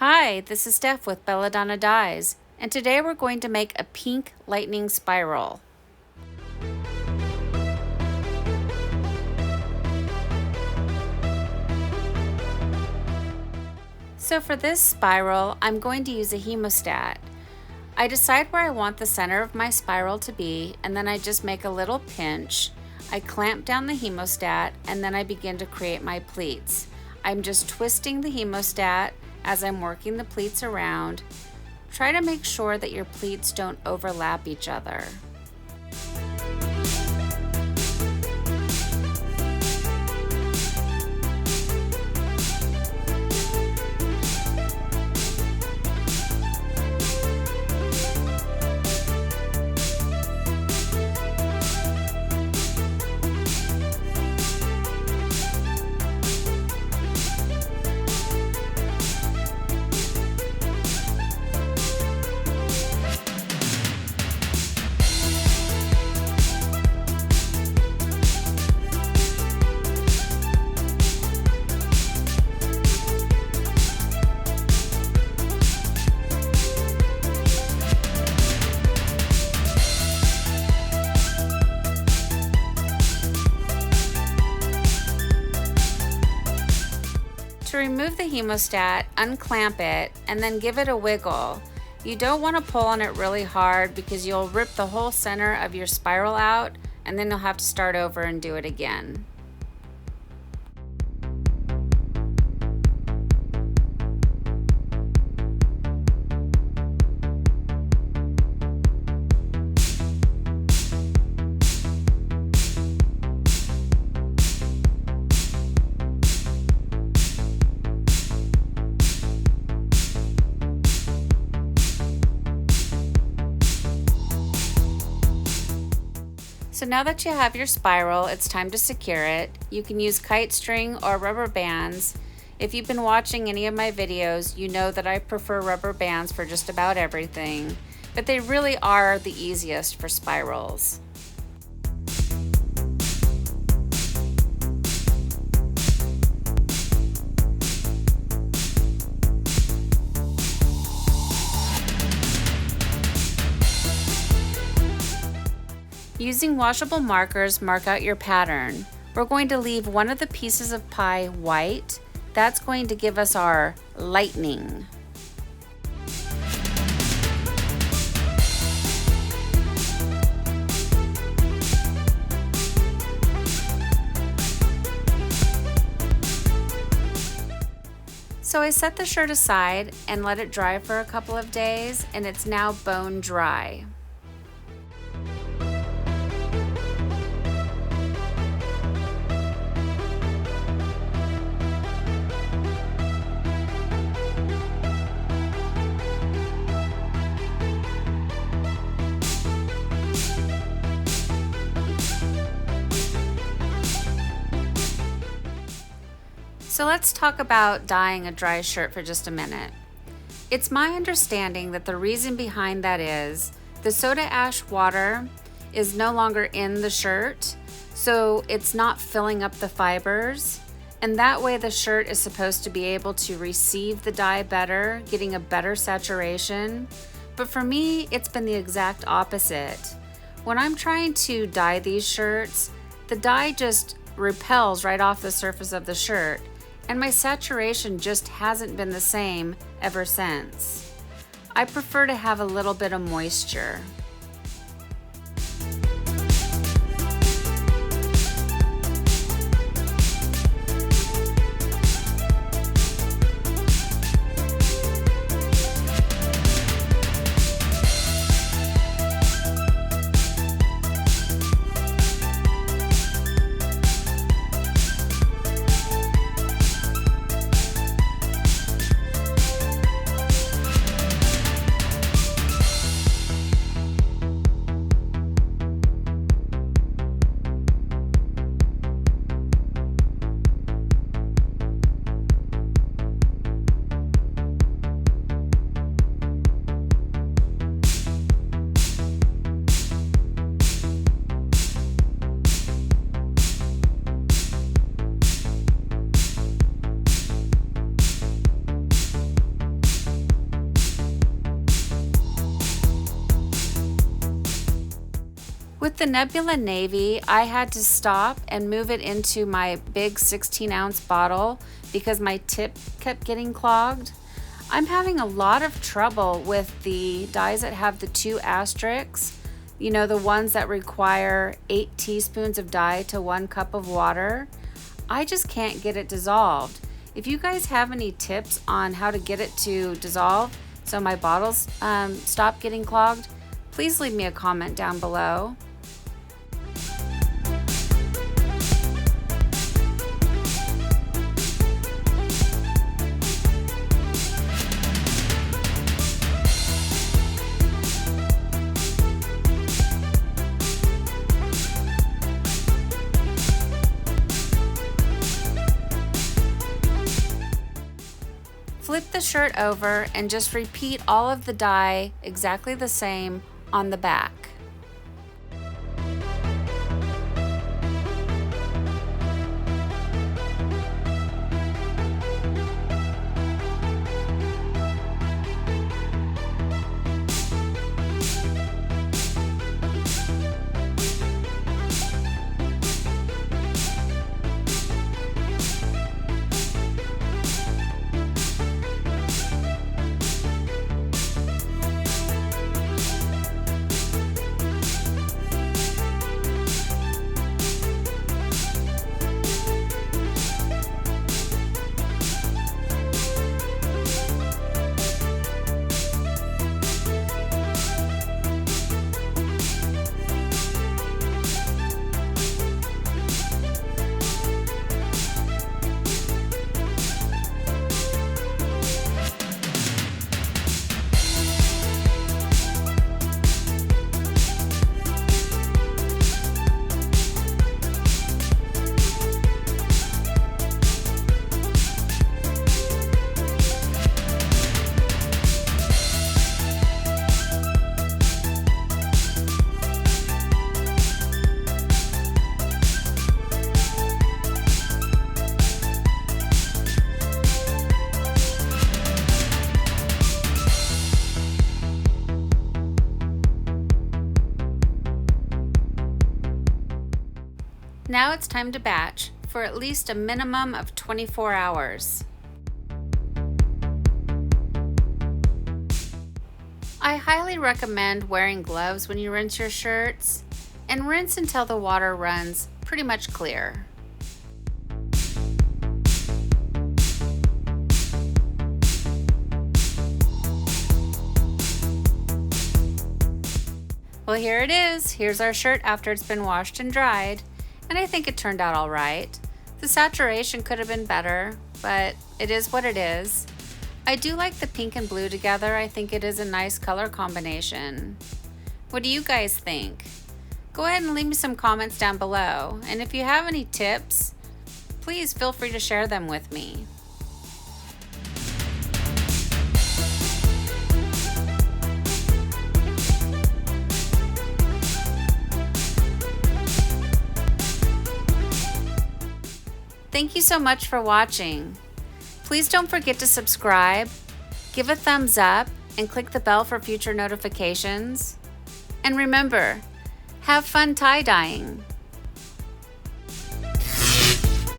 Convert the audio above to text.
Hi, this is Steph with Belladonna Dyes, and today we're going to make a pink lightning spiral. So for this spiral, I'm going to use a hemostat. I decide where I want the center of my spiral to be, and then I just make a little pinch. I clamp down the hemostat, and then I begin to create my pleats. I'm just twisting the hemostat as I'm working the pleats around. Try to make sure that your pleats don't overlap each other. To remove the hemostat, unclamp it and then give it a wiggle. You don't want to pull on it really hard because you'll rip the whole center of your spiral out and then you'll have to start over and do it again. So now that you have your spiral, it's time to secure it. You can use kite string or rubber bands. If you've been watching any of my videos, you know that I prefer rubber bands for just about everything, but they really are the easiest for spirals. Using washable markers, mark out your pattern. We're going to leave one of the pieces of pie white. That's going to give us our lightning. So I set the shirt aside and let it dry for a couple of days, and it's now bone dry. So let's talk about dyeing a dry shirt for just a minute. It's my understanding that the reason behind that is the soda ash water is no longer in the shirt, so it's not filling up the fibers, and that way the shirt is supposed to be able to receive the dye better, getting a better saturation. But for me, it's been the exact opposite. When I'm trying to dye these shirts, the dye just repels right off the surface of the shirt, and my saturation just hasn't been the same ever since. I prefer to have a little bit of moisture. With the Nebula Navy, I had to stop and move it into my big 16-ounce bottle because my tip kept getting clogged. I'm having a lot of trouble with the dyes that have the 2 asterisks, you know, the ones that require 8 teaspoons of dye to 1 cup of water. I just can't get it dissolved. If you guys have any tips on how to get it to dissolve so my bottles stop getting clogged, please leave me a comment down below. Flip the shirt over and just repeat all of the dye exactly the same on the back. Now it's time to batch for at least a minimum of 24 hours. I highly recommend wearing gloves when you rinse your shirts, and rinse until the water runs pretty much clear. Well, here it is. Here's our shirt after it's been washed and dried. And I think it turned out all right. The saturation could have been better, but it is what it is. I do like the pink and blue together. I think it is a nice color combination. What do you guys think? Go ahead and leave me some comments down below. And if you have any tips, please feel free to share them with me. Thank you so much for watching. Please don't forget to subscribe, give a thumbs up, and click the bell for future notifications. And remember, have fun tie-dyeing.